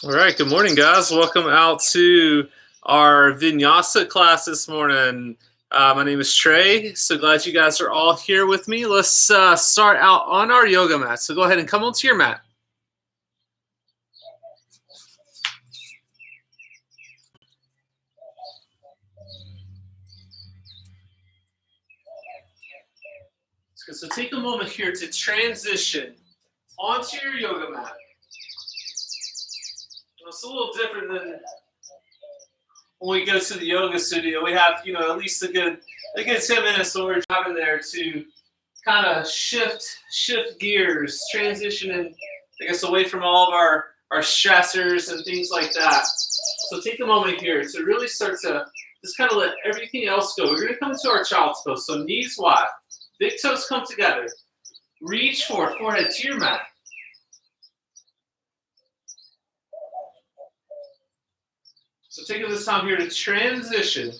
All right, good morning, guys. Welcome out to our Vinyasa class this morning. My name is Trey. So glad you guys are all here with me. Let's start out on our yoga mat. So go ahead and come onto your mat. So take a moment here to transition onto your yoga mat. It's a little different than when we go to the yoga studio. We have, at least a good 10 minutes when we're driving there to kind of shift gears, transitioning, I guess, away from all of our stressors and things like that. So take a moment here to really start to just kind of let everything else go. We're going to come to our child's pose. So knees wide, big toes come together. Reach forward, forehead to your mat. So taking this time here to transition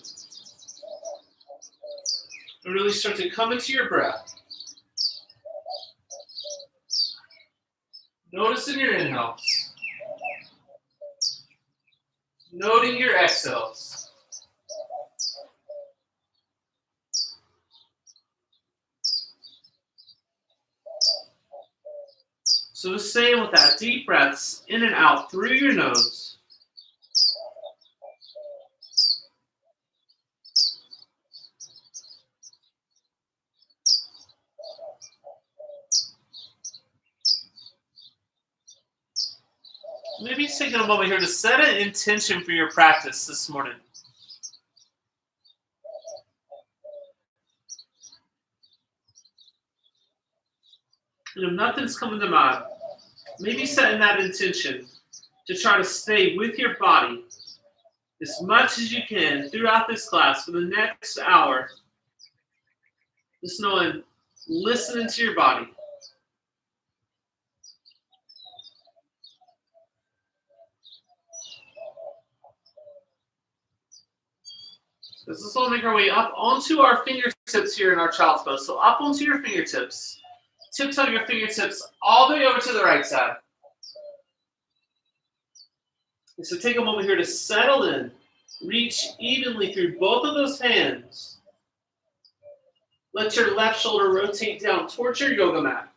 and really start to come into your breath. Noticing your inhales. Noting your exhales. So the same with that, deep breaths in and out through your nose. Maybe taking a moment here to set an intention for your practice this morning. And if nothing's coming to mind, maybe setting that intention to try to stay with your body as much as you can throughout this class for the next hour. Just knowing, listening to your body. Let's just make our way up onto our fingertips here in our child's pose. So up onto your fingertips. Tips of your fingertips all the way over to the right side. And so take a moment here to settle in. Reach evenly through both of those hands. Let your left shoulder rotate down towards your yoga mat.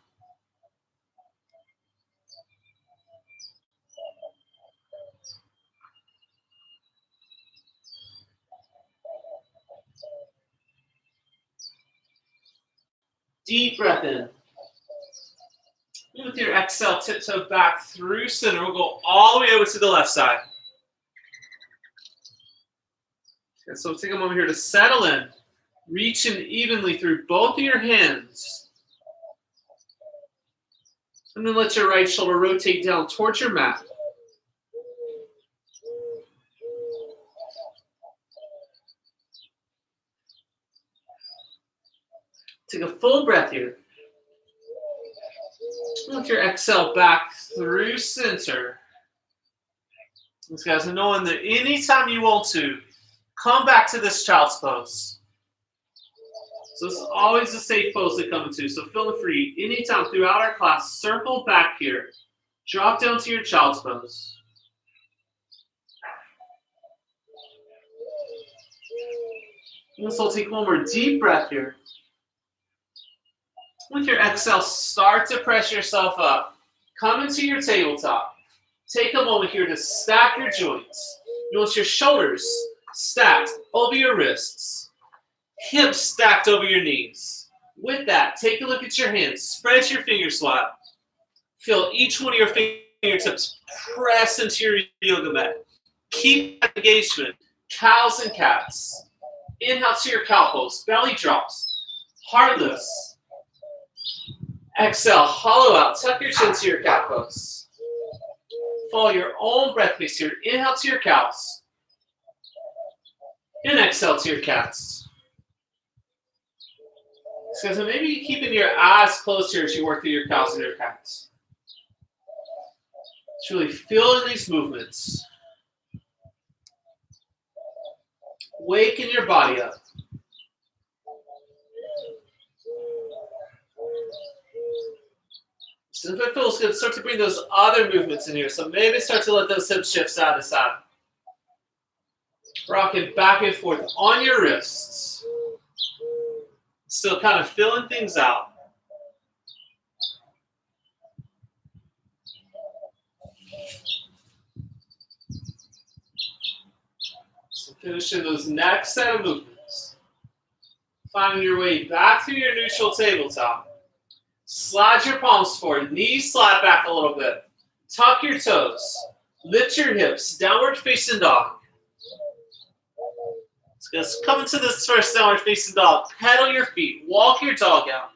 Deep breath in. And with your exhale, tiptoe back through center. We'll go all the way over to the left side. And so take a moment here to settle in. Reaching evenly through both of your hands. And then let your right shoulder rotate down towards your mat. Take a full breath here. With your exhale back through center. These guys are knowing that anytime you want to, come back to this child's pose. So this is always a safe pose to come into. So feel free anytime throughout our class, circle back here. Drop down to your child's pose. And so take one more deep breath here. With your exhale, start to press yourself up. Come into your tabletop. Take a moment here to stack your joints. You want your shoulders stacked over your wrists. Hips stacked over your knees. With that, take a look at your hands. Spread your fingers wide. Feel each one of your fingertips press into your yoga mat. Keep that engagement. Cows and cats. Inhale to your cow pose. Belly drops. Heart lifts. Exhale, hollow out. Tuck your chin to your cat pose. Follow your own breath pace here. Inhale to your cows. And exhale to your cats. So maybe keeping your eyes closed here as you work through your cows and your cats. Just really feeling these movements. Waken your body up. So if it feels good, start to bring those other movements in here. So maybe start to let those hips shift side to side. Rocking back and forth on your wrists. Still kind of filling things out. So finishing those next set of movements. Finding your way back through your neutral tabletop. Slide your palms forward, knees slide back a little bit. Tuck your toes. Lift your hips, downward facing dog. Let's come into this first downward facing dog. Pedal your feet, walk your dog out.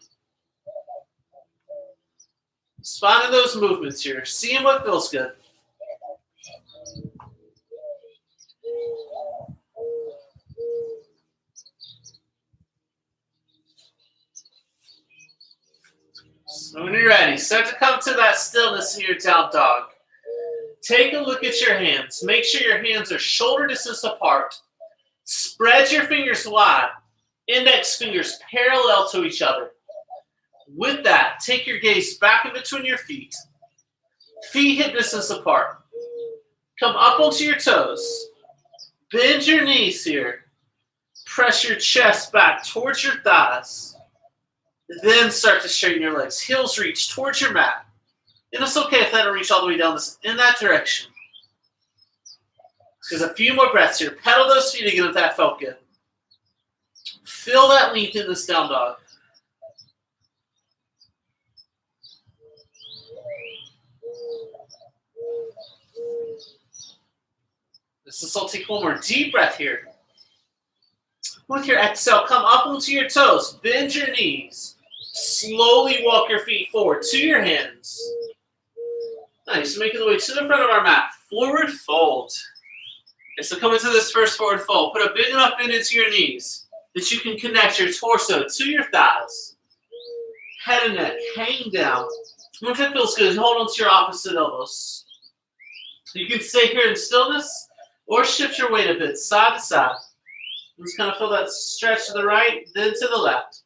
Just finding those movements here, seeing what feels good. So when you're ready, start to come to that stillness in your down dog. Take a look at your hands. Make sure your hands are shoulder distance apart. Spread your fingers wide. Index fingers parallel to each other. With that, take your gaze back in between your feet. Feet hip distance apart. Come up onto your toes. Bend your knees here. Press your chest back towards your thighs. Then start to straighten your legs. Heels reach towards your mat. And it's okay if that don't reach all the way down in that direction. Just a few more breaths here. Pedal those feet again if that felt good. Feel that length in this down dog. I'll take one more deep breath here. With your exhale, come up onto your toes. Bend your knees. Slowly walk your feet forward to your hands. Nice. Making the way to the front of our mat. Forward fold. Okay, so come into this first forward fold. Put a big enough bend into your knees that you can connect your torso to your thighs. Head and neck hang down. If it feels good, hold on to your opposite elbows. You can stay here in stillness or shift your weight a bit side to side. Just kind of feel that stretch to the right, then to the left.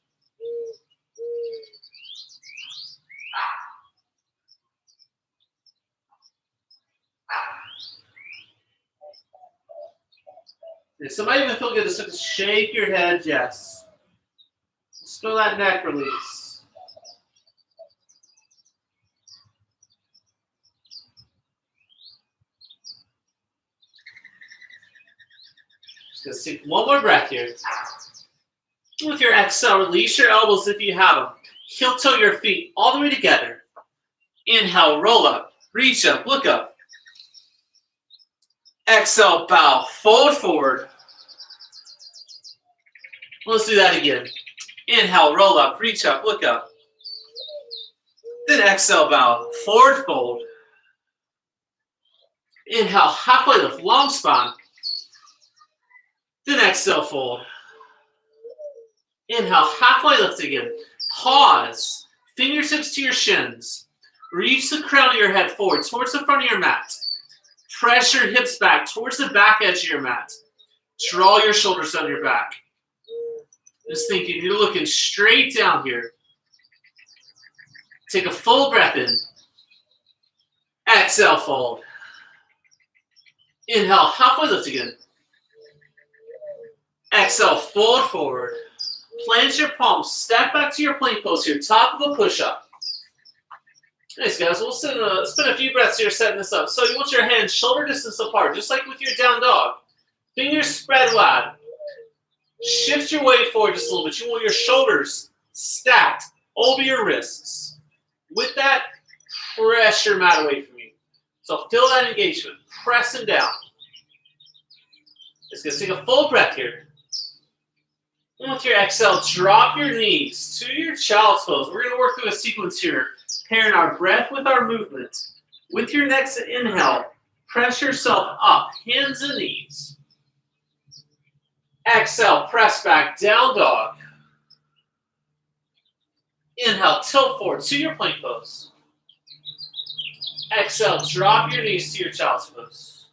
So it might even feel good to just shake your head, yes. Just feel that neck release. Just gonna take one more breath here. With your exhale, release your elbows if you have them. Heel toe your feet all the way together. Inhale, roll up, reach up, look up. Exhale, bow, fold forward. Let's do that again. Inhale, roll up, reach up, look up. Then exhale, bow, forward fold. Inhale, halfway lift, long spine. Then exhale, fold. Inhale, halfway lift again. Pause. Fingertips to your shins. Reach the crown of your head forward towards the front of your mat. Press your hips back towards the back edge of your mat. Draw your shoulders on your back. Just thinking, you're looking straight down here. Take a full breath in. Exhale, fold. Inhale, halfway lift again. Exhale, fold forward. Plant your palms, step back to your plank pose here, top of a push-up. Nice, guys. We'll spend a few breaths here setting this up. So you want your hands shoulder distance apart, just like with your down dog. Fingers spread wide. Shift your weight forward just a little bit. You want your shoulders stacked over your wrists. With that, press your mat away from you. So feel that engagement. Pressing down. Just going to take a full breath here. And with your exhale, drop your knees to your child's pose. We're going to work through a sequence here, pairing our breath with our movement. With your next inhale, press yourself up, hands and knees. Exhale, press back, down dog. Inhale, tilt forward to your plank pose. Exhale, drop your knees to your child's pose.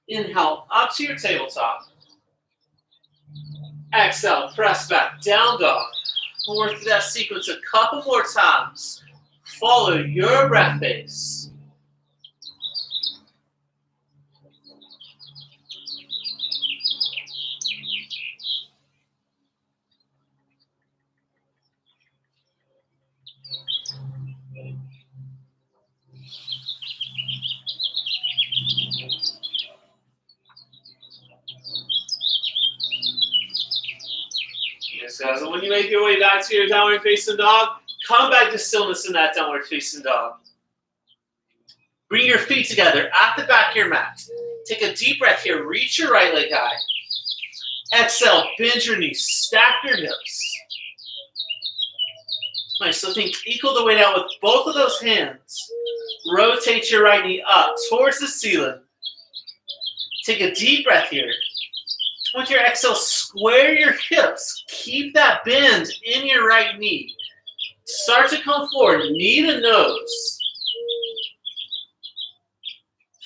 Inhale, up to your tabletop. Exhale, press back, down dog. We'll work through that sequence a couple more times. Follow your breath pace. Yes, guys, and when you make your way back to your downward facing dog, come back to stillness in that downward facing dog. Bring your feet together at the back of your mat. Take a deep breath here. Reach your right leg high. Exhale, bend your knees, stack your hips. Nice, so think equal the weight out with both of those hands. Rotate your right knee up towards the ceiling. Take a deep breath here. With your exhale, square your hips. Keep that bend in your right knee. Start to come forward, knee to nose.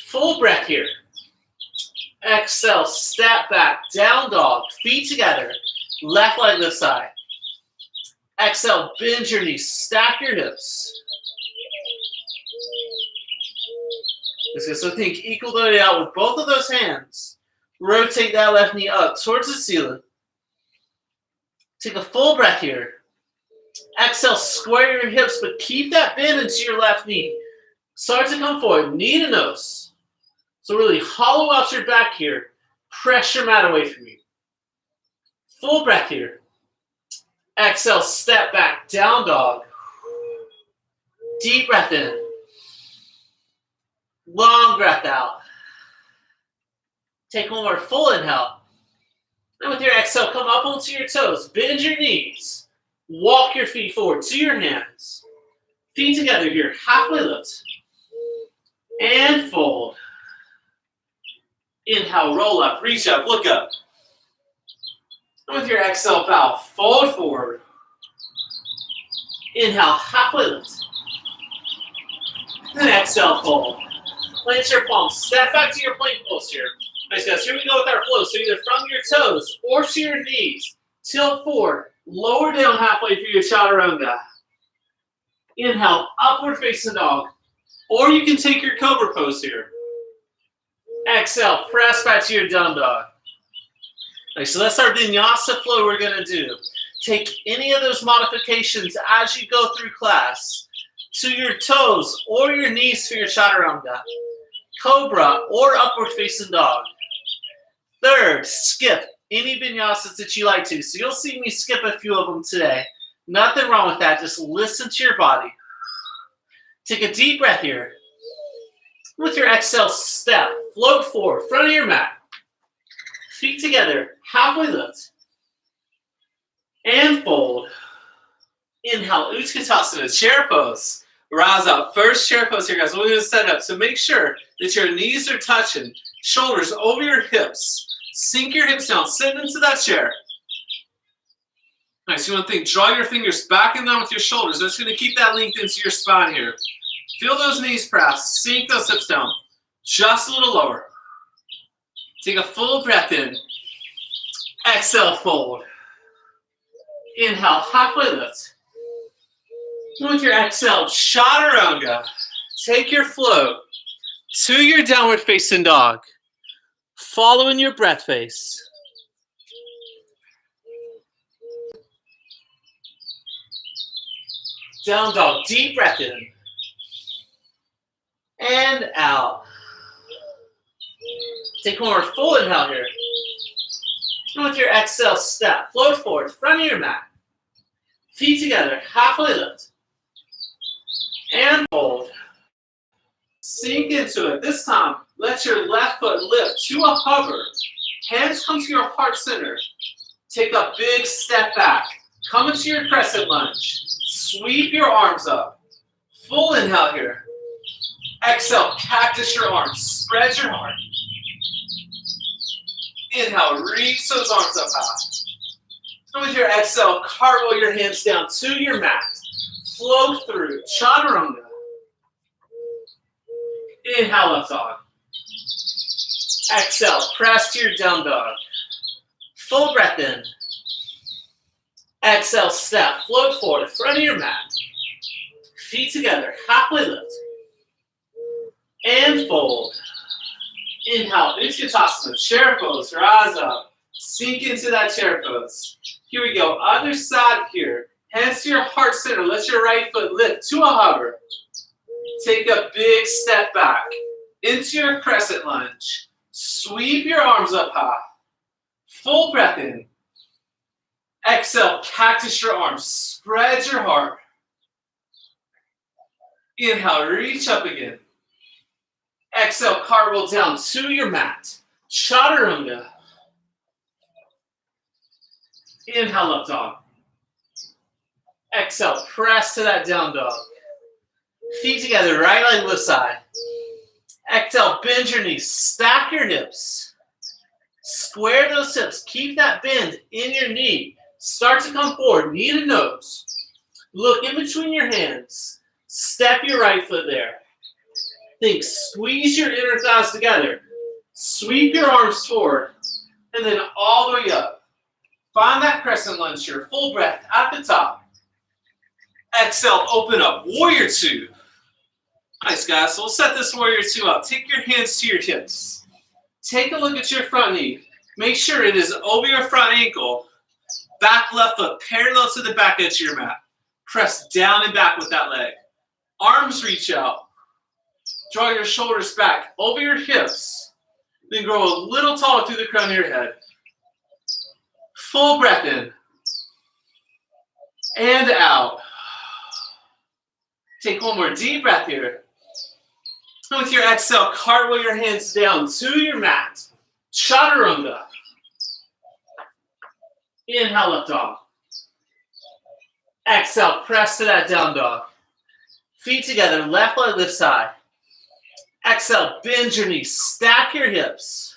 Full breath here. Exhale, step back, down dog, feet together, left leg to the side. Exhale, bend your knees, stack your hips. So think equal the way out with both of those hands. Rotate that left knee up towards the ceiling. Take a full breath here. Exhale, square your hips, but keep that bend into your left knee. Start to come forward, knee to nose. So really hollow out your back here. Press your mat away from you. Full breath here. Exhale, step back, down dog. Deep breath in. Long breath out. Take one more full inhale. And with your exhale, come up onto your toes. Bend your knees. Walk your feet forward to your hands. Feet together here, halfway lift. And fold. Inhale, roll up, reach up, look up. And with your exhale, bow, fold forward. Inhale, halfway lift. Then exhale, fold. Plant your palms, step back to your plank pose here. Nice guys, here we go with our flow. So either from your toes or to your knees, tilt forward, lower down halfway through your chaturanga. Inhale, upward facing dog. Or you can take your cobra pose here. Exhale, press back to your down dog. Okay, so that's our vinyasa flow we're going to do. Take any of those modifications as you go through class to your toes or your knees for your chaturanga. Cobra or upward facing dog. Third, skip any vinyasas that you like to. So you'll see me skip a few of them today. Nothing wrong with that. Just listen to your body. Take a deep breath here. With your exhale, step, float forward, front of your mat. Feet together, halfway lift. And fold. Inhale, Utkatasana, chair pose. Rouse out. First chair pose here, guys. We're going to set up. So make sure that your knees are touching. Shoulders over your hips. Sink your hips down. Sit into that chair. Nice. You want to think, draw your fingers back and down with your shoulders. That's going to keep that length into your spine here. Feel those knees press. Sink those hips down. Just a little lower. Take a full breath in. Exhale, fold. Inhale, halfway lift. With your exhale, chaturanga. Take your flow to your downward facing dog. Following your breath face. Down dog, deep breath in. And out. Take one more full inhale here. And with your exhale, step, float forward, front of your mat. Feet together, halfway lift. And fold. Sink into it. This time, let your left foot lift to a hover. Hands come to your heart center. Take a big step back. Come into your crescent lunge. Sweep your arms up. Full inhale here. Exhale, cactus your arms. Spread your heart. Inhale, reach those arms up high. And with your exhale, cartwheel your hands down to your mat. Flow through, chaturanga. Inhale, up dog. Exhale, press to your down dog. Full breath in. Exhale, step, float forward, front of your mat. Feet together, halfway lift. And fold. Inhale, Utkatasana, chair pose, rise up. Sink into that chair pose. Here we go, other side here. Hands to your heart center, let your right foot lift to a hover. Take a big step back into your crescent lunge. Sweep your arms up high. Full breath in. Exhale, cactus your arms, spread your heart. Inhale, reach up again. Exhale, cartwheel down to your mat. Chaturanga. Inhale, up dog. Exhale, press to that down dog. Feet together, right leg left side. Exhale, bend your knees, stack your hips. Square those hips, keep that bend in your knee. Start to come forward, knee to nose. Look in between your hands. Step your right foot there. Think, squeeze your inner thighs together. Sweep your arms forward. And then all the way up. Find that crescent lunge here. Full breath at the top. Exhale, open up. Warrior two. Nice, guys. So we'll set this warrior two up. Take your hands to your hips. Take a look at your front knee. Make sure it is over your front ankle. Back left foot parallel to the back edge of your mat. Press down and back with that leg. Arms reach out. Draw your shoulders back over your hips. Then grow a little taller through the crown of your head. Full breath in. And out. Take one more deep breath here. And with your exhale, cartwheel your hands down to your mat. Chaturanga. Inhale, up dog. Exhale, press to that down dog. Feet together, left leg left side. Exhale, bend your knees, stack your hips.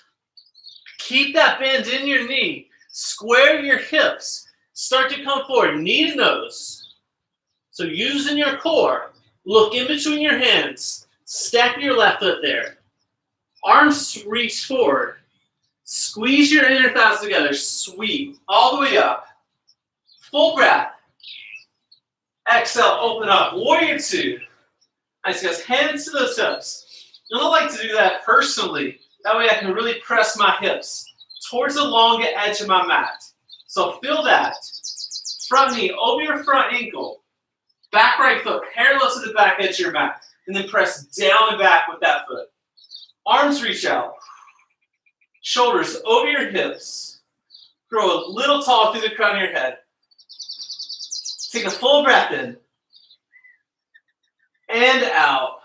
Keep that bend in your knee. Square your hips. Start to come forward, knee to nose. So using your core, look in between your hands. Step your left foot there. Arms reach forward. Squeeze your inner thighs together. Sweep all the way up. Full breath. Exhale, open up. Warrior two. Nice, guys. Hands to those hips. And I like to do that personally. That way I can really press my hips towards the long edge of my mat. So feel that. Front knee over your front ankle. Back right foot parallel to the back edge of your mat. And then press down and back with that foot. Arms reach out. Shoulders over your hips. Grow a little tall through the crown of your head. Take a full breath in. And out.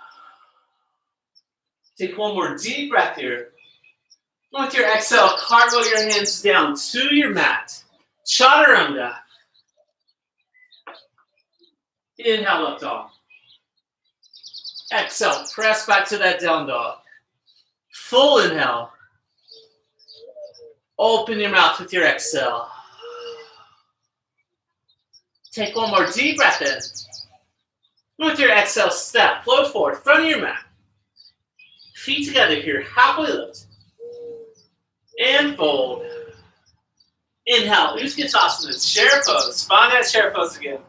Take one more deep breath here. And with your exhale, cartwheel your hands down to your mat. Chaturanga. Inhale, up dog. Exhale, press back to that down dog. Full inhale. Open your mouth with your exhale. Take one more deep breath in. With your exhale, step, float forward, front of your mat. Feet together here, halfway lift. And fold. Inhale, Utkatasana, chair pose. Find that chair pose again.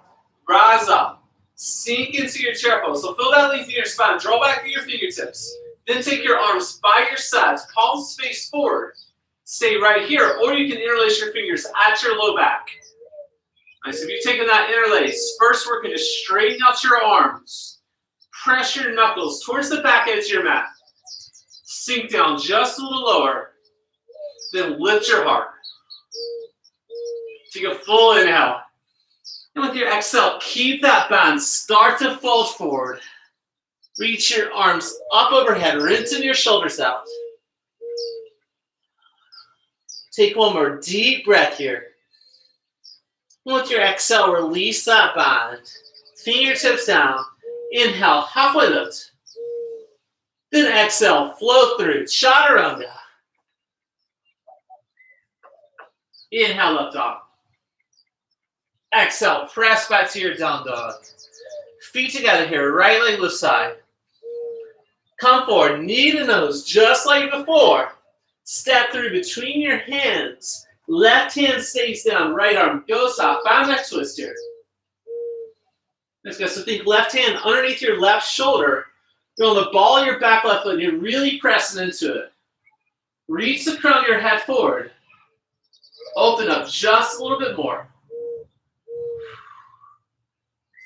Rise up. Sink into your chair pose. So feel that length in your spine. Draw back to your fingertips. Then take your arms by your sides, palms face forward. Stay right here, or you can interlace your fingers at your low back. Nice. If you're taking that interlace, first working to straighten out your arms. Press your knuckles towards the back edge of your mat. Sink down just a little lower. Then lift your heart. Take a full inhale. And with your exhale, keep that bend. Start to fold forward. Reach your arms up overhead. Rinsing your shoulders out. Take one more deep breath here. And with your exhale, release that bend. Fingertips down. Inhale, halfway lift. Then exhale, flow through. Chaturanga. Inhale, up dog. Exhale, press back to your down dog. Feet together here, right leg left side. Come forward, knee to nose, just like before. Step through between your hands. Left hand stays down, right arm goes up. Find that twist here. Let's go. So think left hand underneath your left shoulder. You're on the ball of your back left foot, and you're really pressing into it. Reach the crown of your head forward. Open up just a little bit more.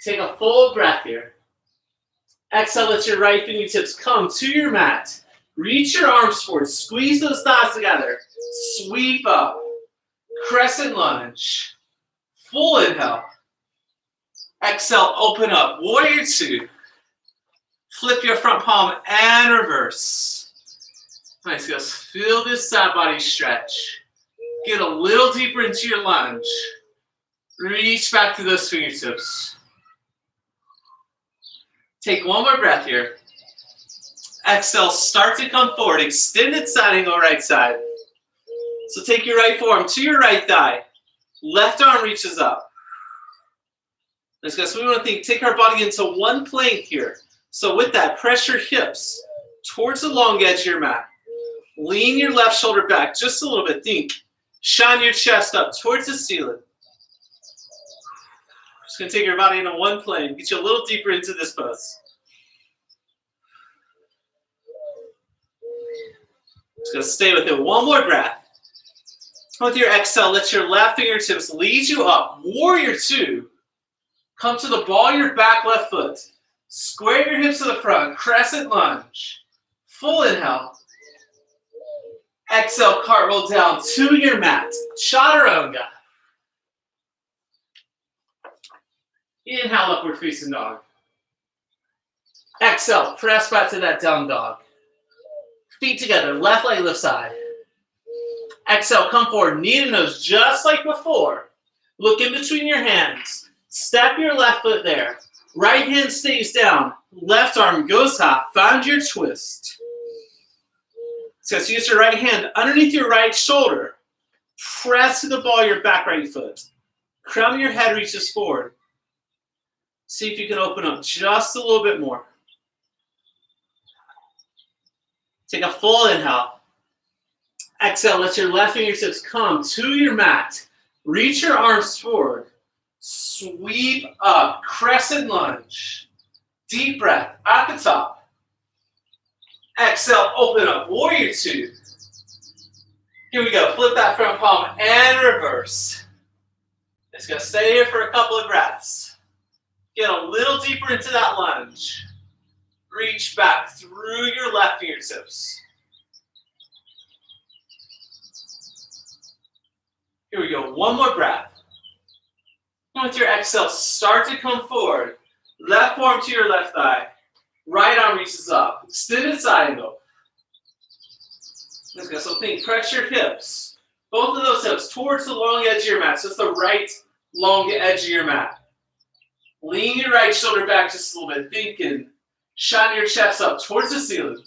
Take a full breath here. Exhale, let your right fingertips come to your mat. Reach your arms forward. Squeeze those thighs together. Sweep up. Crescent lunge. Full inhale. Exhale, open up. Warrior two. Flip your front palm and reverse. Nice, guys. Feel this side body stretch. Get a little deeper into your lunge. Reach back to those fingertips. Take one more breath here. Exhale, start to come forward. Extended side angle, right side. So take your right forearm to your right thigh. Left arm reaches up. Let's go. So we want to take our body into one plank here. So with that, press your hips towards the long edge of your mat. Lean your left shoulder back just a little bit. Think. Shine your chest up towards the ceiling. Just going to take your body into one plane. Get you a little deeper into this pose. Just going to stay with it. One more breath. With your exhale, let your left fingertips lead you up. Warrior two. Come to the ball of your back left foot. Square your hips to the front. Crescent lunge. Full inhale. Exhale, cartwheel down to your mat. Chaturanga. Inhale, upward facing dog. Exhale, press back to that down dog. Feet together, left leg, left side. Exhale, come forward, knee to nose, just like before. Look in between your hands. Step your left foot there. Right hand stays down. Left arm goes up. Find your twist. So use your right hand underneath your right shoulder. Press to the ball of your back right foot. Crown of your head reaches forward. See if you can open up just a little bit more. Take a full inhale. Exhale, let your left fingertips come to your mat. Reach your arms forward. Sweep up, crescent lunge. Deep breath at the top. Exhale, open up, warrior two. Here we go, flip that front palm and reverse. Just gonna stay here for a couple of breaths. Get a little deeper into that lunge. Reach back through your left fingertips. Here we go, one more breath. And with your exhale, start to come forward. Left arm to your left thigh. Right arm reaches up. Extended side angle. Let's go. So think, press your hips. Both of those hips towards the long edge of your mat. So it's the right long edge of your mat. Lean your right shoulder back just a little bit. Think and shine your chest up towards the ceiling.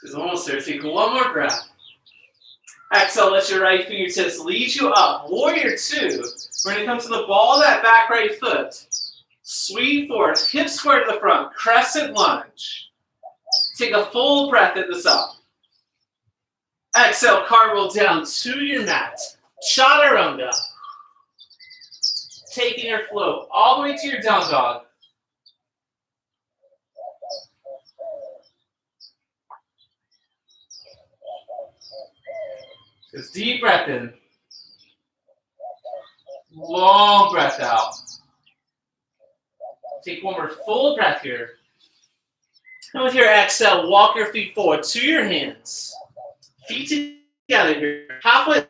It's almost there. Take one more breath. Exhale, let your right fingertips lead you up. Warrior two. We're going to come to the ball of that back right foot. Sweep forward, hip square to the front. Crescent lunge. Take a full breath at this up. Exhale, cartwheel down to your mat. Chaturanga. Taking your flow all the way to your down dog. Just deep breath in. Long breath out. Take one more full breath here. And with your exhale, walk your feet forward to your hands. Feet together here. Halfway.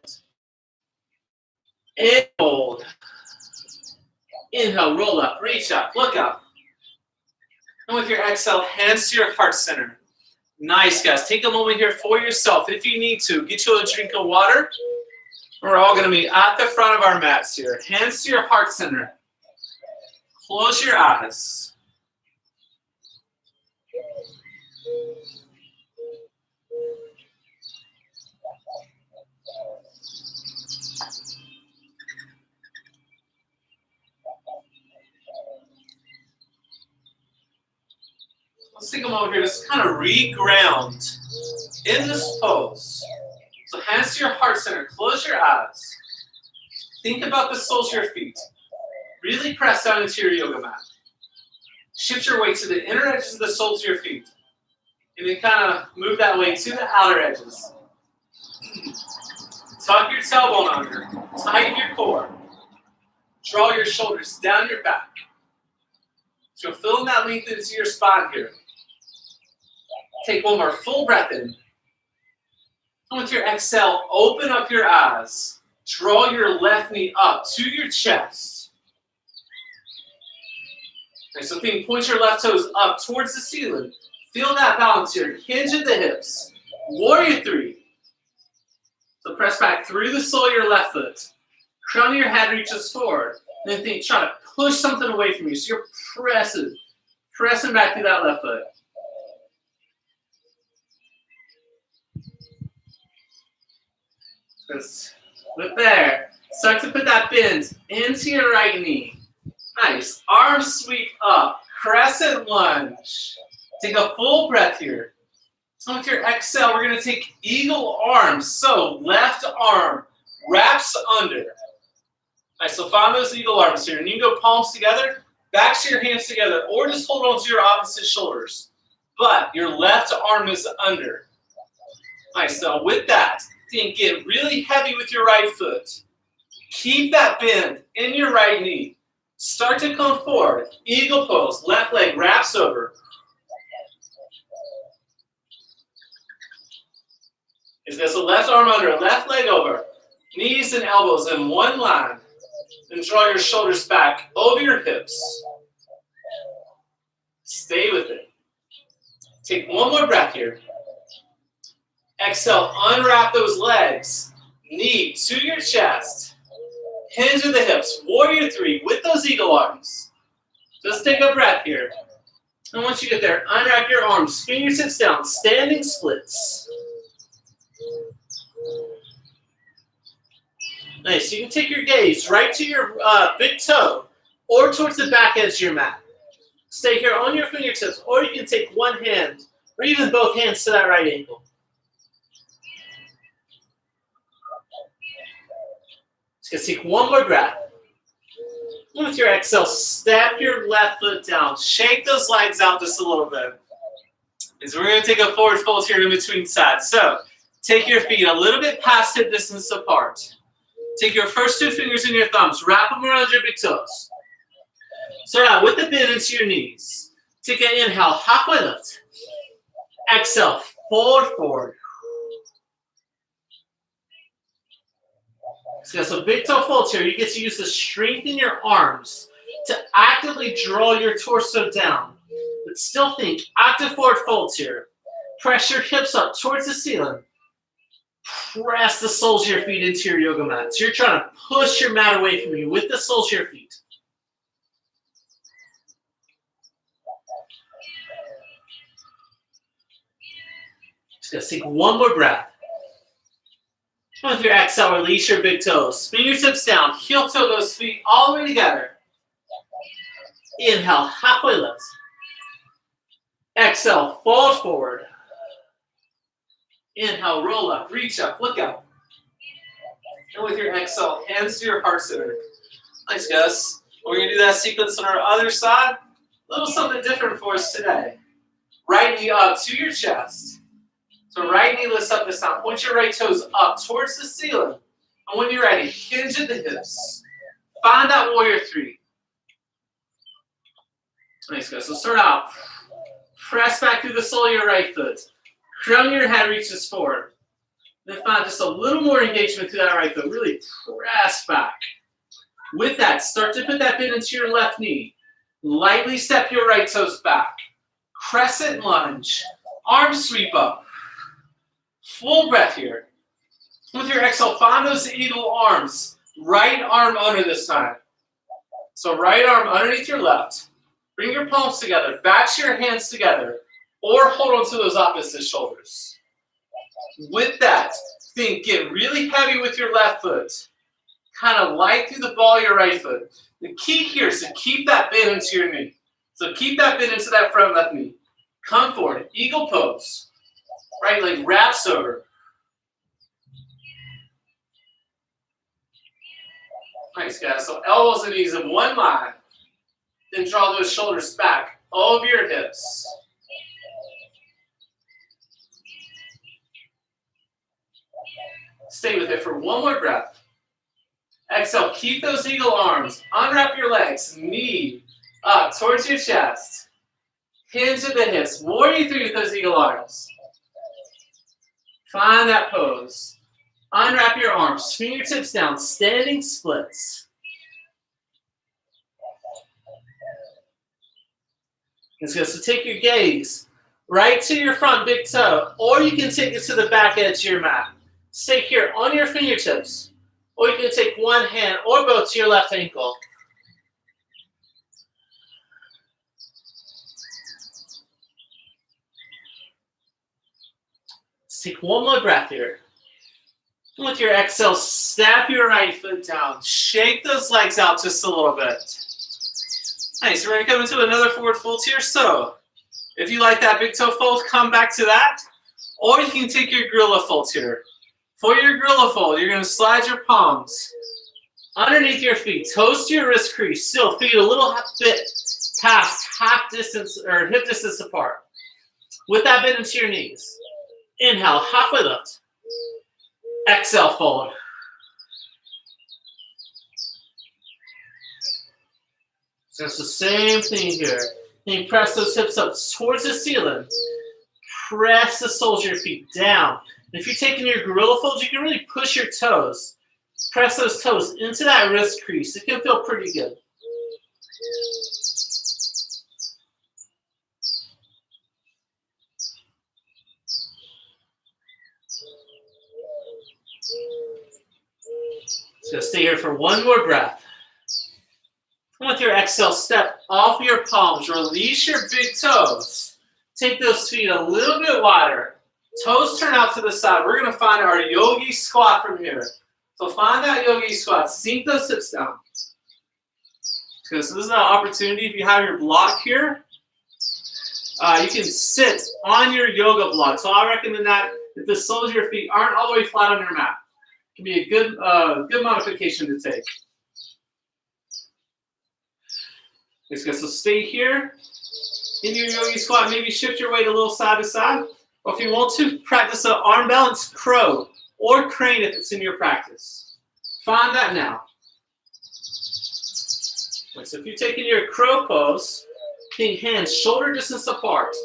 And hold. Inhale, roll up, reach up, look up. And with your exhale, hands to your heart center. Nice, guys. Take a moment here for yourself if you need to. Get you a drink of water. We're all going to be at the front of our mats here. Hands to your heart center. Close your eyes. take a moment here, just kind of re-ground in this pose. So hands to your heart center, close your eyes. Think about the soles of your feet. Really press down into your yoga mat. Shift your weight to the inner edges of the soles of your feet. And then kind of move that weight to the outer edges. Tuck your tailbone under. Tighten your core. Draw your shoulders down your back. So fill that length into your spine here. Take one more full breath in. And with your exhale, open up your eyes. Draw your left knee up to your chest. Okay, so point your left toes up towards the ceiling. Feel that balance here. Hinge at the hips. Warrior three. So press back through the sole of your left foot. Crown of your head reaches forward. And then try to push something away from you. So you're pressing back through that left foot. Just with there. Start to put that bend into your right knee. Nice. Arms sweep up. Crescent lunge. Take a full breath here. So with your exhale, we're going to take eagle arms. So left arm wraps under. Nice. So find those eagle arms here. And you can go palms together, backs of your hands together, or just hold on to your opposite shoulders. But your left arm is under. Nice. So with that, then get really heavy with your right foot. Keep that bend in your right knee. Start to come forward. Eagle pose. Left leg wraps over. Is this a left arm under, left leg over. Knees and elbows in one line. Then draw your shoulders back over your hips. Stay with it. Take one more breath here. Exhale, unwrap those legs. Knee to your chest. Hinge at the hips. Warrior three with those eagle arms. Just take a breath here. And once you get there, unwrap your arms. Fingertips down. Standing splits. Nice. You can take your gaze right to your big toe or towards the back edge of your mat. Stay here on your fingertips, or you can take one hand or even both hands to that right ankle. Just take one more breath. And with your exhale, step your left foot down. Shake those legs out just a little bit. And so we're going to take a forward fold here in between sides. So take your feet a little bit past hip distance apart. Take your first two fingers and your thumbs. Wrap them around your big toes. Start out with the bend into your knees. Take an inhale, halfway lift. Exhale, forward. So big toe folds here. You get to use the strength in your arms to actively draw your torso down. But still think active forward folds here. Press your hips up towards the ceiling. Press the soles of your feet into your yoga mat. So you're trying to push your mat away from you with the soles of your feet. Just take one more breath. With your exhale, release your big toes. Fingertips down. Heel toe those feet all the way together. Inhale, halfway lift. Exhale, fold forward. Inhale, roll up, reach up, look up. And with your exhale, hands to your heart center. Nice, guys. We're going to do that sequence on our other side. A little something different for us today. Right knee up to your chest. So right knee lifts up this time. Point your right toes up towards the ceiling. And when you're ready, hinge at the hips. Find that warrior three. Nice, guys. So start out. Press back through the sole of your right foot. Crown of your head reaches forward. Then find just a little more engagement through that right foot. Really press back. With that, start to put that bend into your left knee. Lightly step your right toes back. Crescent lunge. Arms sweep up. Full breath here. With your exhale, find those eagle arms. Right arm under this time. So right arm underneath your left. Bring your palms together. Back your hands together. Or hold on to those opposite shoulders. With that, think get really heavy with your left foot. Kind of light through the ball of your right foot. The key here is to keep that bend into your knee. So keep that bend into that front left knee. Come forward, eagle pose. Right leg wraps over. Nice, guys. So elbows and knees in one line. Then draw those shoulders back over your hips. Stay with it for one more breath. Exhale, keep those eagle arms. Unwrap your legs, knee up towards your chest. Hinge at the hips. Warrior three with those eagle arms. Find that pose. Unwrap your arms, fingertips down, standing splits. Let's go. So take your gaze right to your front big toe, or you can take it to the back edge of your mat. Stay here on your fingertips, or you can take one hand or both to your left ankle. Let's take one more breath here. With your exhale, step your right foot down. Shake those legs out just a little bit. Nice, we're gonna come into another forward fold here. So if you like that big toe fold, come back to that. Or you can take your gorilla fold here. For your gorilla fold, you're gonna slide your palms underneath your feet. Toes to your wrist crease. Still feet a little bit past half distance or hip distance apart. With that bend into your knees. Inhale, halfway lift. Exhale, fold. So it's the same thing here. Then you press those hips up towards the ceiling. Press the soles of your feet down. And if you're taking your gorilla fold, you can really push your toes. Press those toes into that wrist crease. It can feel pretty good. So stay here for one more breath. And with your exhale, step off your palms. Release your big toes. Take those feet a little bit wider. Toes turn out to the side. We're going to find our yogi squat from here. So find that yogi squat. Sink those hips down. Okay, so this is an opportunity. If you have your block here, you can sit on your yoga block. So I recommend that if the soles of your feet aren't all the way flat on your mat. It can be a good modification to take. Let's go. So stay here in your yogi squat. Maybe shift your weight a little side to side. Or if you want to, practice an arm balance crow or crane if it's in your practice. Find that now. Okay, so if you're taking your crow pose, keeping hands shoulder distance apart,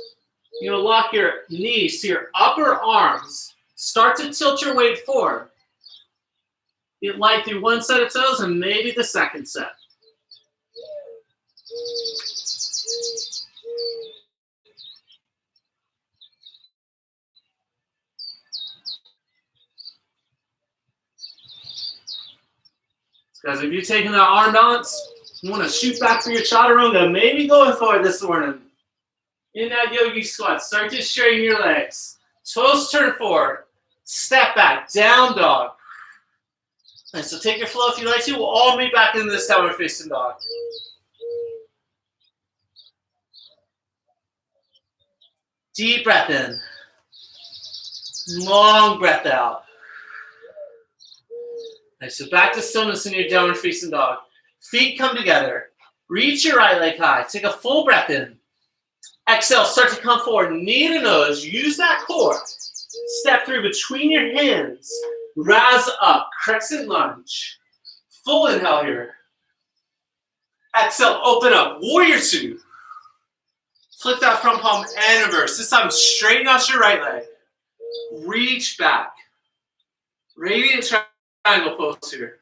you're going to lock your knees to your upper arms. Start to tilt your weight forward. Get light through one set of toes and maybe the second set. Guys, if you're taking that arm balance, you want to shoot back for your chaturanga, maybe going forward this morning. In that yogi squat, start to straighten your legs. Toes turn forward. Step back, down dog. And so take your flow if you like to. We'll all meet back in this downward facing dog. Deep breath in. Long breath out. Nice. So back to stillness in your downward facing dog. Feet come together. Reach your right leg high. Take a full breath in. Exhale. Start to come forward. Knee to nose. Use that core. Step through between your hands. Rise up. Crescent lunge. Full inhale here. Exhale. Open up. Warrior two. Flip that front palm and reverse. This time straighten out your right leg. Reach back. Radiant triangle pose here.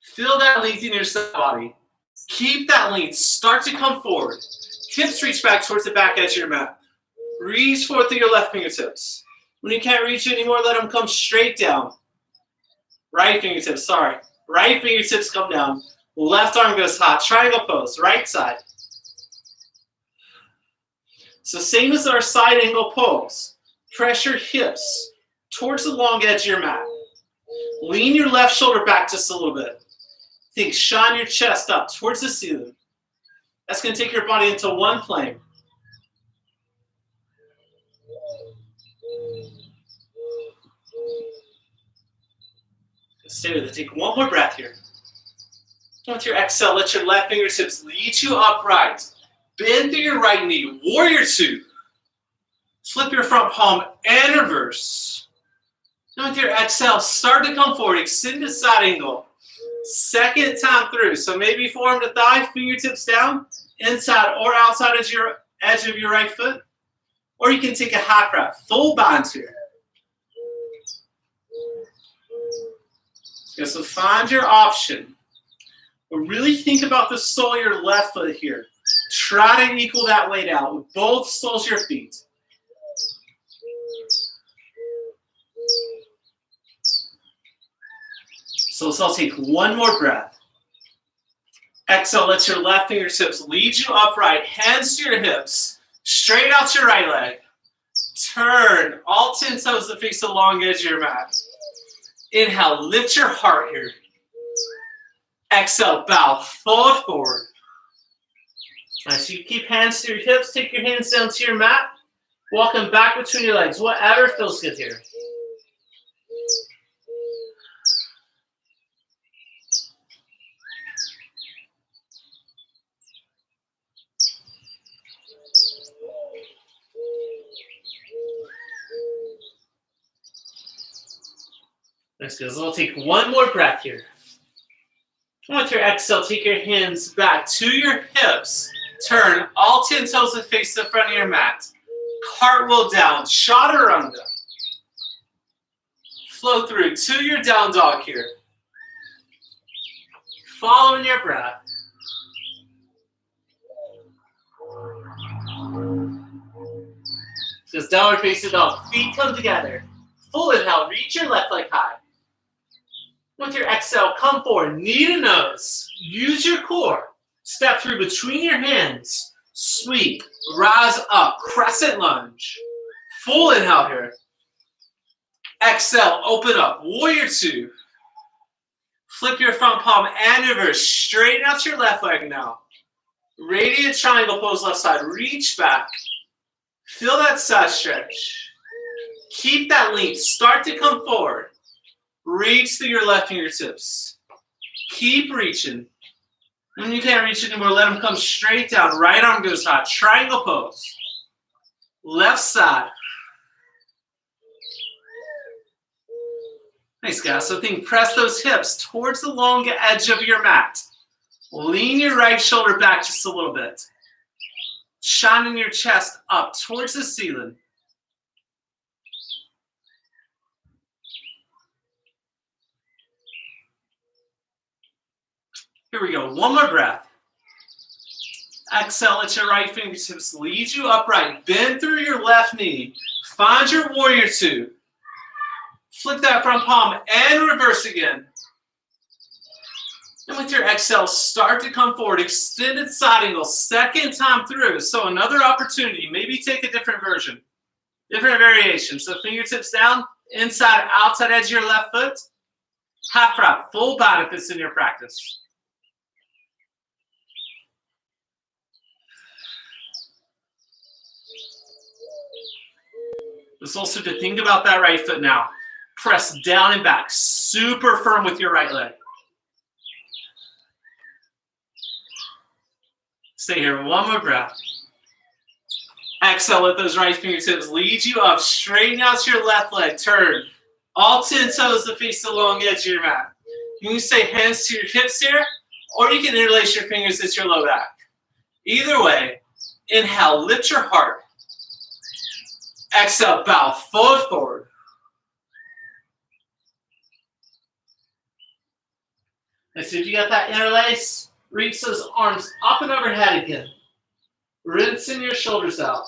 Feel that length in your body. Keep that length. Start to come forward. Hips reach back towards the back edge of your mat. Reach forward through your left fingertips. When you can't reach anymore, let them come straight down. Right fingertips, sorry. Right fingertips come down. Left arm goes high. Triangle pose, right side. So same as our side angle pose. Press your hips towards the long edge of your mat. Lean your left shoulder back just a little bit. Think, shine your chest up towards the ceiling. That's going to take your body into one plane. Stay with it. Take one more breath here. With your exhale, let your left fingertips lead you upright. Bend through your right knee. Warrior two. Flip your front palm and reverse. And with your exhale, start to come forward. Extend the side angle. Second time through. So maybe forearm to thigh, fingertips down, inside or outside of your edge of your right foot. Or you can take a half wrap. Full bind here. So find your option. But really think about the sole of your left foot here. Try to equal that weight out with both soles of your feet. So let's all take one more breath. Exhale, let your left fingertips lead you upright. Hands to your hips. Straight out your right leg. Turn all 10 toes to face the long edge of your mat. Inhale, lift your heart here. Exhale, bow, fold forward. Nice. So you keep hands to your hips. Take your hands down to your mat. Walk them back between your legs. Whatever feels good here. That's good. So we'll take one more breath here. With your exhale, take your hands back to your hips. Turn all 10 toes to face the front of your mat. Cartwheel down, chaturanga. Flow through to your down dog here. Following your breath. Just downward facing dog. Feet come together. Full inhale, reach your left leg high. With your exhale, come forward, knee to nose. Use your core. Step through between your hands. Sweep, rise up, crescent lunge. Full inhale here. Exhale, open up, warrior two. Flip your front palm and reverse. Straighten out your left leg now. Radiant triangle pose left side. Reach back. Feel that side stretch. Keep that length. Start to come forward. Reach through your left fingertips. Keep reaching. When you can't reach anymore, let them come straight down. Right arm goes high. Triangle pose. Left side. Nice, guys. So think, press those hips towards the long edge of your mat. Lean your right shoulder back just a little bit. Shining your chest up towards the ceiling. Here we go. One more breath. Exhale, let your right fingertips lead you upright. Bend through your left knee. Find your warrior two. Flip that front palm and reverse again. And with your exhale, start to come forward. Extended side angle, second time through. So another opportunity. Maybe take a different version. Different variation. So fingertips down, inside, outside edge of your left foot. Half wrap, full bind if it's in your practice. Just also to think about that right foot now. Press down and back, super firm with your right leg. Stay here, one more breath. Exhale, let those right fingertips lead you up. Straighten out your left leg, turn. All 10 toes to face the long edge of your mat. You can stay hands to your hips here, or you can interlace your fingers at your low back. Either way, inhale, lift your heart. Exhale, bow, fold forward. And so if you got that interlace, reach those arms up and overhead again. Rinsing your shoulders out.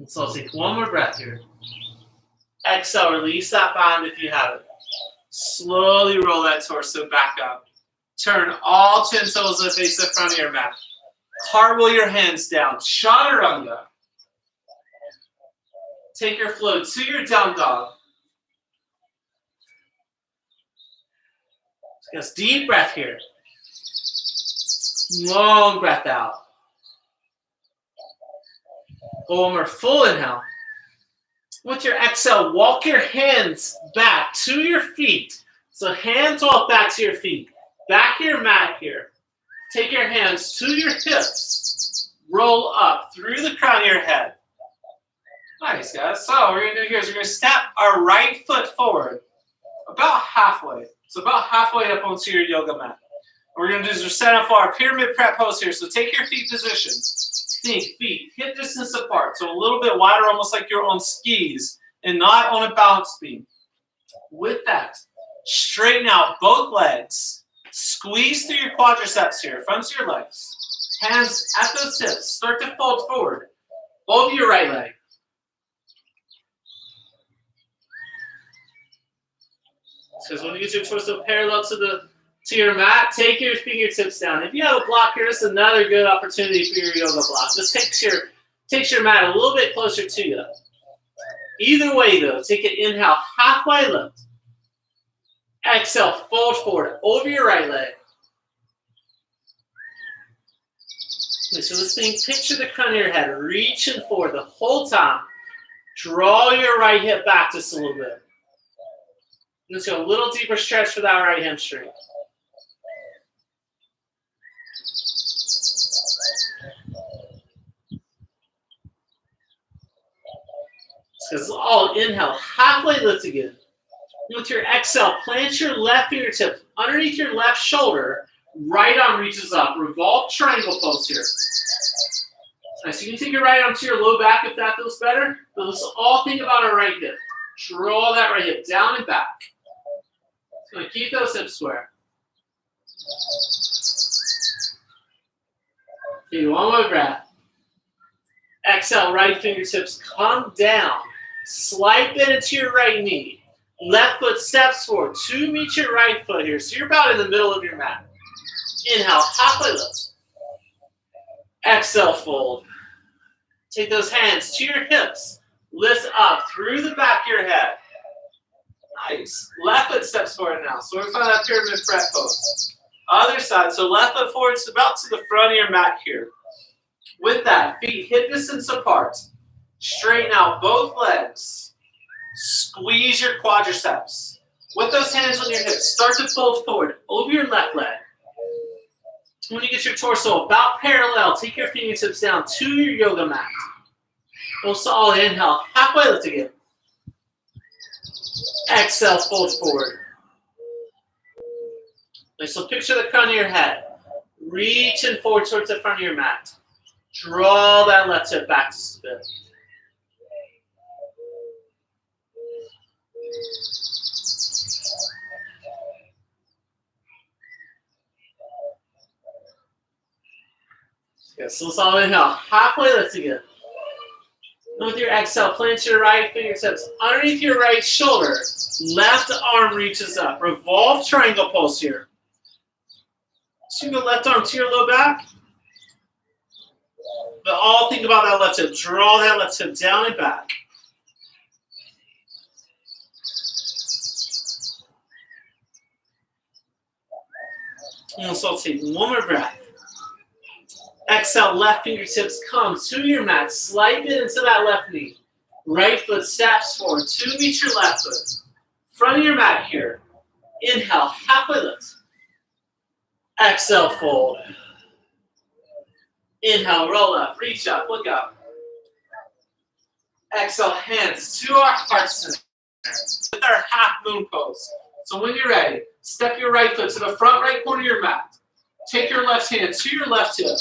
And so I'll take one more breath here. Exhale, release that bind if you have it. Slowly roll that torso back up. Turn all 10 toes to face the front of your mat. Cartwheel your hands down. Chaturanga. Take your flow to your down dog. Just deep breath here. Long breath out. One more full inhale. With your exhale, walk your hands back to your feet. So hands walk back to your feet. Back to your mat here. Take your hands to your hips. Roll up through the crown of your head. Nice, guys. So what we're going to do here is we're going to step our right foot forward about halfway. So about halfway up onto your yoga mat. What we're going to do is we're set up for our pyramid prep pose here. So take your feet position. Think feet hip distance apart. So a little bit wider, almost like you're on skis and not on a balance beam. With that, straighten out both legs. Squeeze through your quadriceps here, front of your legs. Hands at those hips. Start to fold forward over your right leg. Because when you get your torso parallel to your mat, take your fingertips down. If you have a block here, this is another good opportunity for your yoga block. This takes your mat a little bit closer to you. Either way, though, take an inhale, halfway lift. Exhale, fold forward over your right leg. Okay, so this thing, picture the crown of your head, reaching forward the whole time. Draw your right hip back just a little bit. Let's go a little deeper stretch for that right hamstring. This is all inhale, halfway lift again. With your exhale, plant your left fingertip underneath your left shoulder. Right arm reaches up. Revolve triangle pose here. Nice. You can take your right arm to your low back if that feels better. But let's all think about our right hip. Draw that right hip down and back. It's going to keep those hips square. Okay, one more breath. Exhale, right fingertips come down. Slight bend into your right knee. Left foot steps forward to meet your right foot here. So you're about in the middle of your mat. Inhale, halfway lift. Exhale, fold. Take those hands to your hips. Lift up through the back of your head. Nice. Left foot steps forward now. So we're finding that pyramid prep pose. Other side. So left foot forward, it's about to the front of your mat here. With that, feet hip distance apart. Straighten out both legs. Squeeze your quadriceps. With those hands on your hips, start to fold forward over your left leg. When you get your torso about parallel, take your fingertips down to your yoga mat. We'll solid inhale, halfway lift again. Exhale, fold forward. So picture the crown of your head. Reaching forward towards the front of your mat. Draw that left hip back just a bit. Okay, so let's all inhale. Halfway lift again. And with your exhale, plant your right fingertips underneath your right shoulder. Left arm reaches up. Revolve triangle pose here. So you go left arm to your low back. But all think about that left hip. Draw that left hip down and back. And let's all take one more breath. Exhale, left fingertips come to your mat. Slide it into that left knee. Right foot steps forward to meet your left foot. Front of your mat here. Inhale, halfway lift. Exhale, fold. Inhale, roll up, reach up, look up. Exhale, hands to our heart center with our half moon pose. So when you're ready, step your right foot to the front right corner of your mat. Take your left hand to your left hip.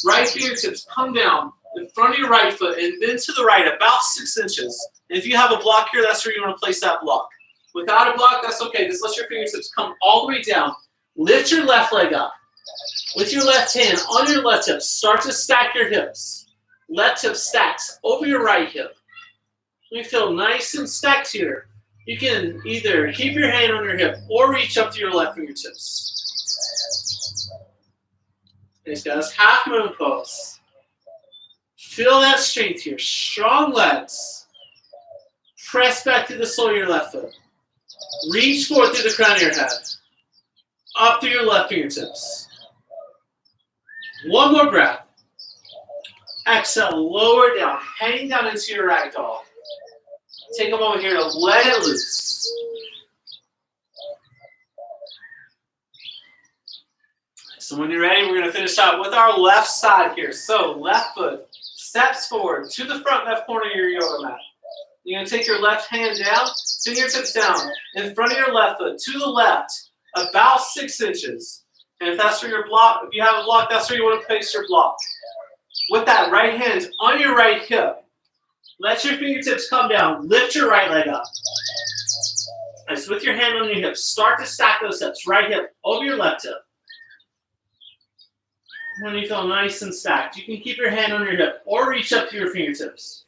Right fingertips come down in front of your right foot and then to the right about 6 inches. And if you have a block here, that's where you want to place that block. Without a block, that's okay. Just let your fingertips come all the way down. Lift your left leg up. With your left hand on your left hip, start to stack your hips. Left hip stacks over your right hip. You feel nice and stacked here. You can either keep your hand on your hip or reach up to your left fingertips. Thanks, guys. Half moon pose. Feel that strength here. Strong legs. Press back through the sole of your left foot. Reach forward through the crown of your head. Up through your left fingertips. One more breath. Exhale, lower down, hang down into your ragdoll. Take a moment here to let it loose. So when you're ready, we're going to finish out with our left side here. So left foot steps forward to the front left corner of your yoga mat. You're going to take your left hand down, fingertips down, in front of your left foot, to the left, about 6 inches. And if that's where your block, if you have a block, that's where you want to place your block. With that right hand on your right hip, let your fingertips come down, lift your right leg up. Nice, with your hand on your hip, start to stack those hips, right hip over your left hip. When you feel nice and stacked, you can keep your hand on your hip or reach up to your fingertips.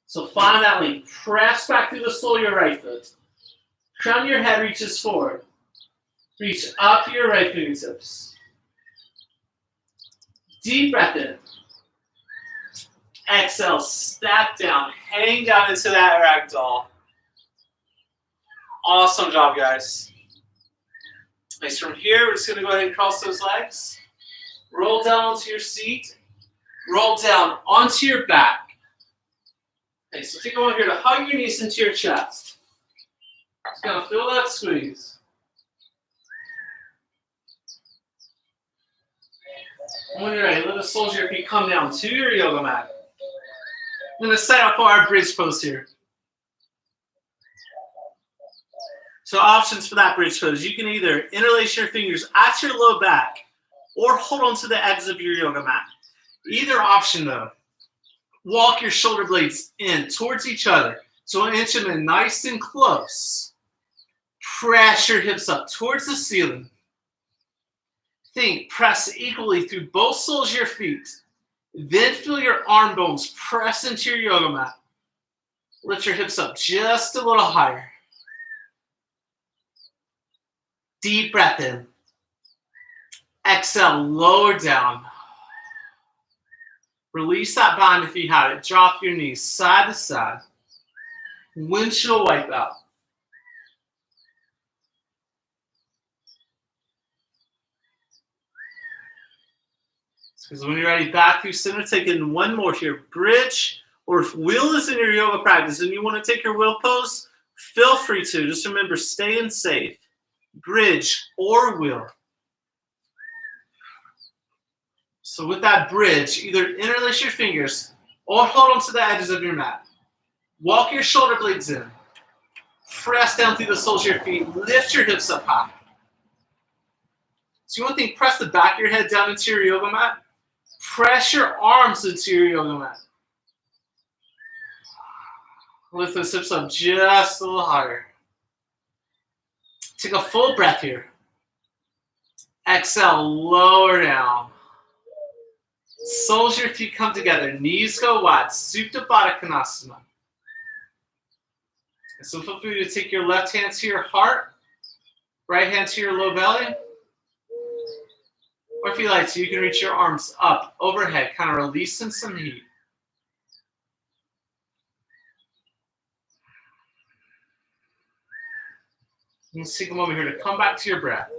So find that length. Press back through the sole of your right foot. Crown of your head reaches forward. Reach up to your right fingertips. Deep breath in. Exhale, step down. Hang down into that ragdoll. Awesome job, guys. Nice. From here, we're just going to go ahead and cross those legs. Roll down onto your seat. Roll down onto your back. Okay, so take a moment here to hug your knees into your chest. Just gonna feel that squeeze. When you're ready, let the soles of your feet come down to your yoga mat. I'm gonna set up for our bridge pose here. So options for that bridge pose, you can either interlace your fingers at your low back or hold on to the edges of your yoga mat. Either option though, walk your shoulder blades in towards each other. So inch them in nice and close. Press your hips up towards the ceiling. Think, press equally through both soles of your feet. Then feel your arm bones press into your yoga mat. Lift your hips up just a little higher. Deep breath in. Exhale, lower down. Release that bind if you have it. Drop your knees side to side. Windshield wipe out. Because when you're ready, back through center, take in one more here. Bridge, or if wheel is in your yoga practice and you want to take your wheel pose, feel free to. Just remember, staying safe. Bridge or wheel. So with that bridge, either interlace your fingers or hold on to the edges of your mat. Walk your shoulder blades in. Press down through the soles of your feet. Lift your hips up high. So you want to think, press the back of your head down into your yoga mat. Press your arms into your yoga mat. Lift those hips up just a little higher. Take a full breath here. Exhale, lower down. Soles of your feet come together. Knees go wide. Supta Baddha Konasana. So feel free to take your left hand to your heart. Right hand to your low belly. Or if you like to, you can reach your arms up, overhead, kind of releasing some heat. Let's take a moment here to come back to your breath.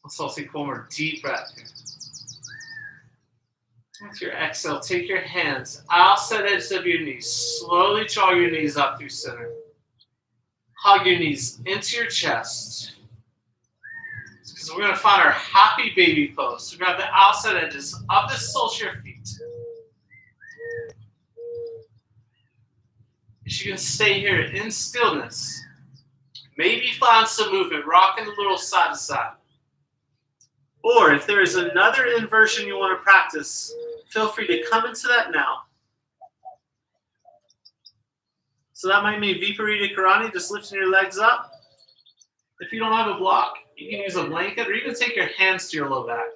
Let's all take one more deep breath here. With your exhale, take your hands outside edges of your knees. Slowly draw your knees up through center. Hug your knees into your chest. Because we're going to find our happy baby pose. So grab the outside edges of the soles of your feet. You can stay here in stillness. Maybe find some movement, rocking a little side to side. Or if there is another inversion you want to practice, feel free to come into that now. So that might mean Viparita Karani, just lifting your legs up. If you don't have a block, you can use a blanket or even take your hands to your low back.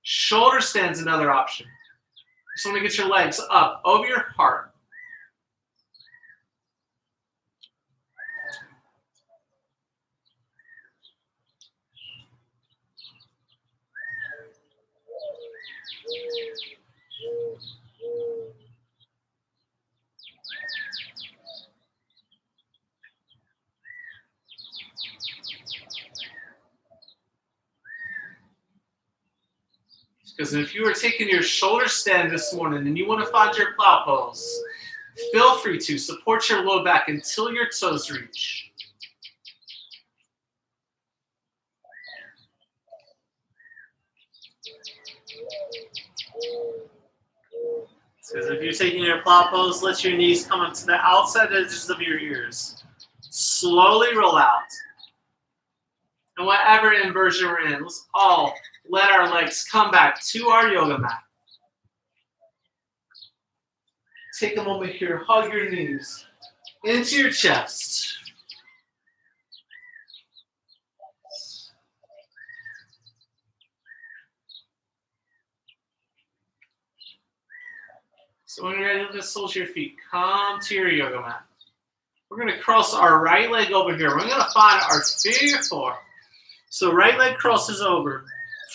Shoulder stand's another option. Just want to get your legs up over your heart. Because if you are taking your shoulder stand this morning and you want to find your plow pose, feel free to support your low back until your toes reach. Because if you're taking your plow pose, let your knees come up to the outside edges of your ears. Slowly roll out. And whatever inversion we're in, let's all let our legs come back to our yoga mat. Take a moment here, hug your knees into your chest. So when you're ready to soles your feet, come to your yoga mat. We're going to cross our right leg over here. We're going to find our figure four. So right leg crosses over.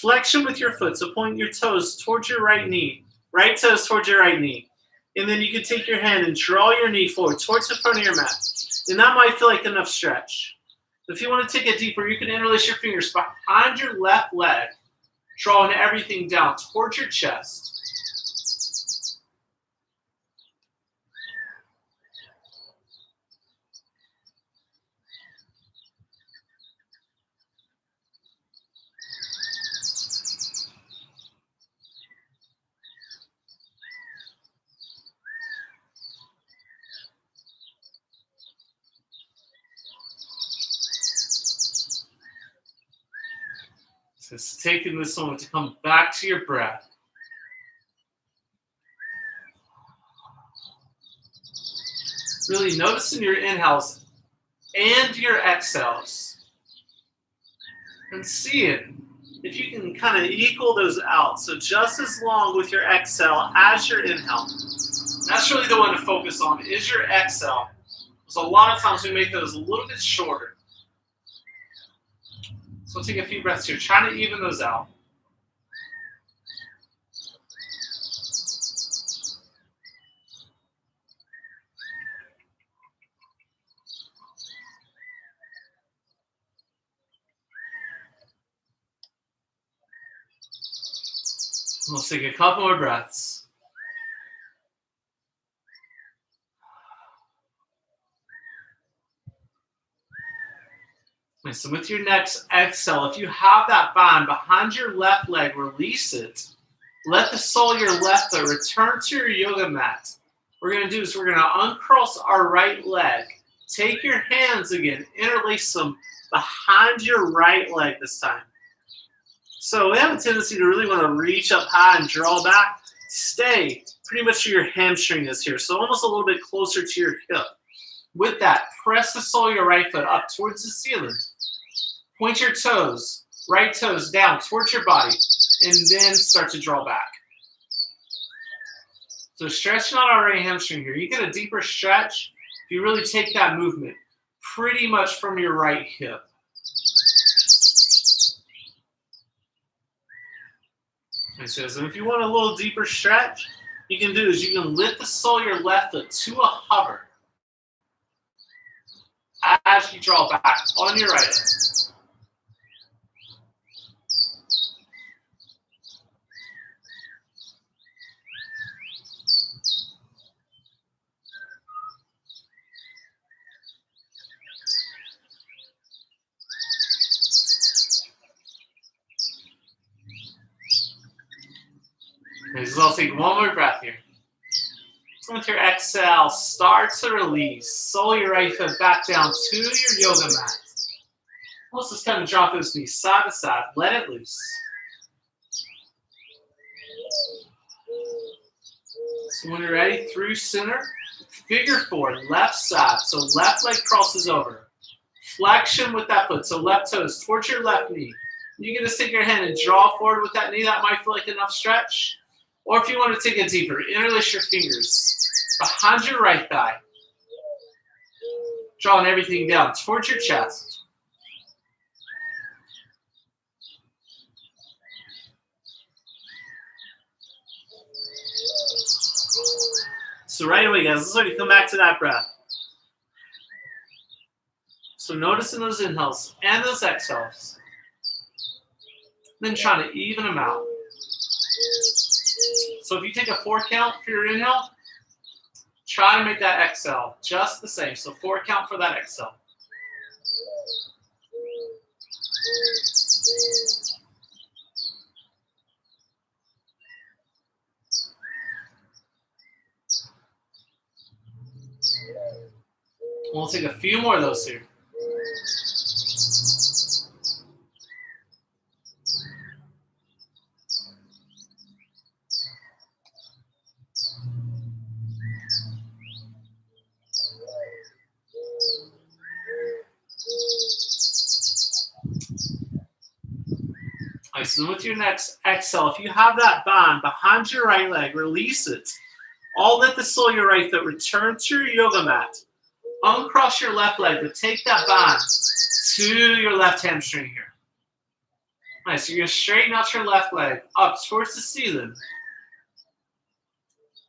Flexion with your foot. So point your toes towards your right knee. Right toes towards your right knee. And then you can take your hand and draw your knee forward towards the front of your mat. And that might feel like enough stretch. If you want to take it deeper, you can interlace your fingers behind your left leg, drawing everything down towards your chest. Just taking this moment to come back to your breath. Really noticing your inhales and your exhales. And seeing if you can kind of equal those out. So just as long with your exhale as your inhale. That's really the one to focus on, is your exhale. So a lot of times we make those a little bit shorter. So take a few breaths here, trying to even those out. Let's take a couple more breaths. And so with your next exhale, if you have that bind behind your left leg, release it. Let the sole of your left foot return to your yoga mat. What we're going to do is we're going to uncross our right leg. Take your hands again, interlace them behind your right leg this time. So we have a tendency to really want to reach up high and draw back. Stay pretty much where your hamstring is here, so almost a little bit closer to your hip. With that, press the sole of your right foot up towards the ceiling. Point your toes, right toes down towards your body, and then start to draw back. So stretching out our right hamstring here. You get a deeper stretch if you really take that movement pretty much from your right hip. And so if you want a little deeper stretch, you can do is you can lift the sole of your left foot to a hover as you draw back on your right leg. Okay, so I'll take one more breath here. With your exhale, start to release. Sole your right foot back down to your yoga mat. Let's just kind of drop those knees side to side. Let it loose. So when you're ready, through center, figure four, left side. So left leg crosses over. Flexion with that foot. So left toes towards your left knee. You're going to stick your hand and draw forward with that knee. That might feel like enough stretch. Or if you want to take it deeper, interlace your fingers behind your right thigh. Drawing everything down towards your chest. So right away, guys, let's already come back to that breath. So noticing those inhales and those exhales. Then trying to even them out. So if you take a 4 count for your inhale, try to make that exhale just the same. So 4 count for that exhale. We'll take a few more of those here. All right, so with your next exhale, if you have that bond behind your right leg, release it. All let the sole of your right foot return to your yoga mat. Uncross your left leg, but take that bond to your left hamstring here. All right, so you're going to straighten out your left leg up towards the ceiling.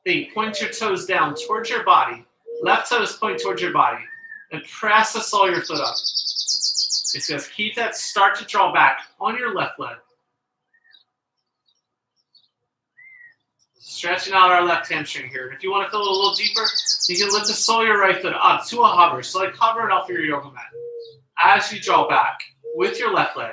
Then point your toes down towards your body. Left toes point towards your body. And press the sole of your foot up. It's just keep that start to draw back on your left leg. Stretching out our left hamstring here. If you want to feel it a little deeper, you can lift the sole of your right foot up to a hover. So like hovering off your yoga mat. As you draw back with your left leg.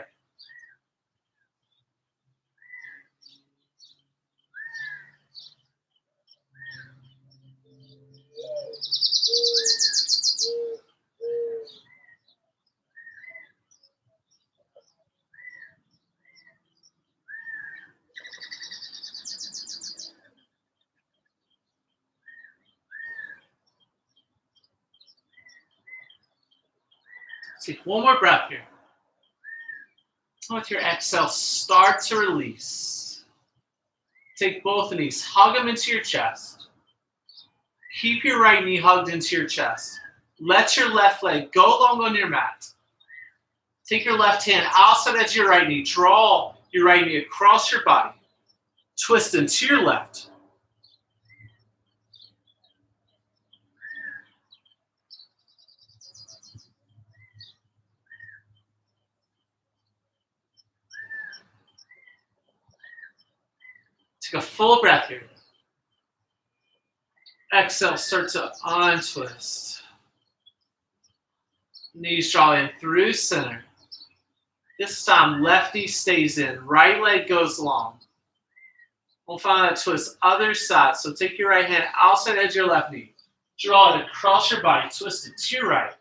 Take one more breath here. With your exhale, start to release. Take both knees, hug them into your chest. Keep your right knee hugged into your chest. Let your left leg go long on your mat. Take your left hand outside edge of your right knee. Draw your right knee across your body. Twist into your left. Take a full breath here. Exhale, start to untwist. Knees draw in through center. This time, left knee stays in. Right leg goes long. We'll find that twist other side. So take your right hand outside edge of your left knee. Draw it across your body. Twist it to your right.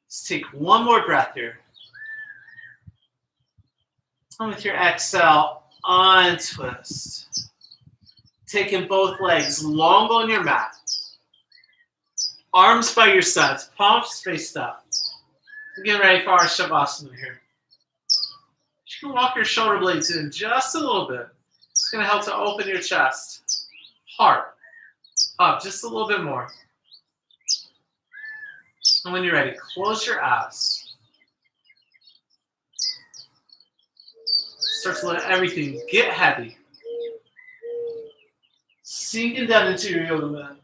Let's take one more breath here. And with your exhale, untwist. Taking both legs long on your mat. Arms by your sides, palms faced up. We're getting ready for our Shavasana here. You can walk your shoulder blades in just a little bit. It's going to help to open your chest. Heart up just a little bit more. And when you're ready, close your eyes. Start to let everything get heavy. Sinking down into your yoga mat.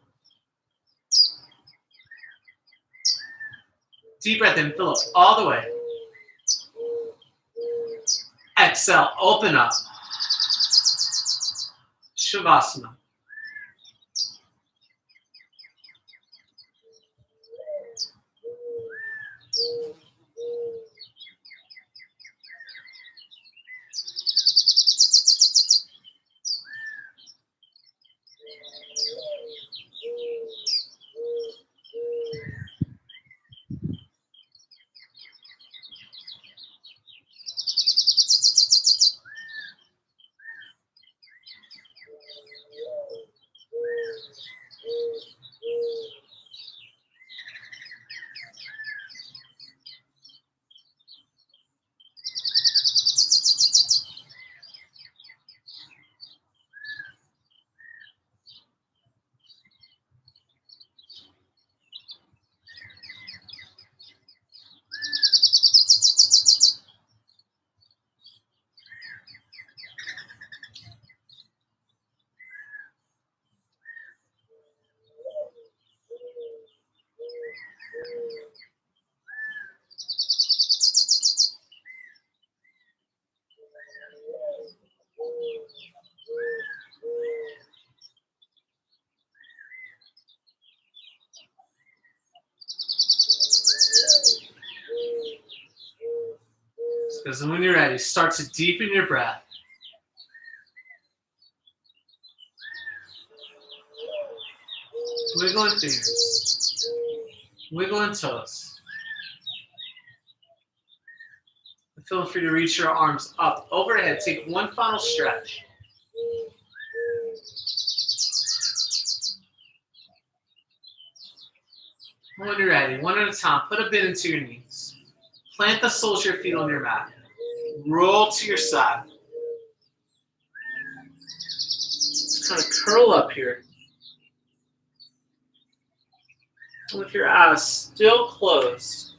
Deep breath in, fill up all the way. Exhale, open up. Shavasana. Because when you're ready, start to deepen your breath. Wiggling fingers. Wiggling toes. And feel free to reach your arms up overhead. Take one final stretch. When you're ready, one at a time, put a bit into your knees. Plant the soles of your feet on your mat. Roll to your side. Just kind of curl up here. With your eyes still closed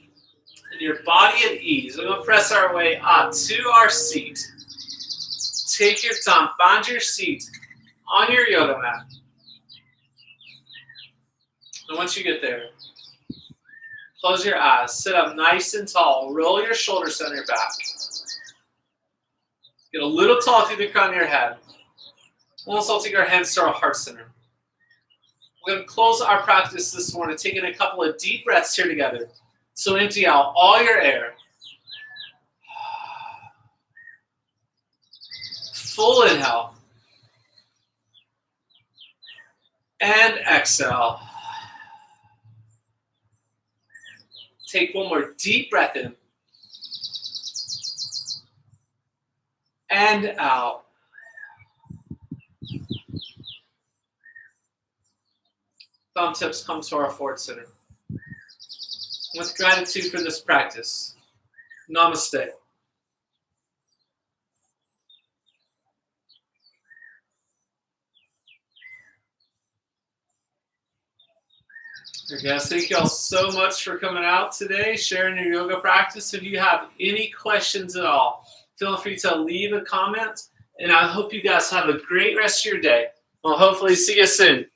and your body at ease, we're going to press our way up to our seat. Take your time. Find your seat on your yoga mat. And once you get there, close your eyes. Sit up nice and tall. Roll your shoulders down your back. Get a little tall through the crown of your head. Also take our hands to our heart center. We're going to close our practice this morning, taking a couple of deep breaths here together. So empty out all your air. Full inhale. And exhale. Take one more deep breath in. And out. Thumb tips come to our forward center. With gratitude for this practice, namaste. Okay, guys, thank you all so much for coming out today, sharing your yoga practice. If you have any questions at all, feel free to leave a comment, and I hope you guys have a great rest of your day. We'll hopefully see you soon.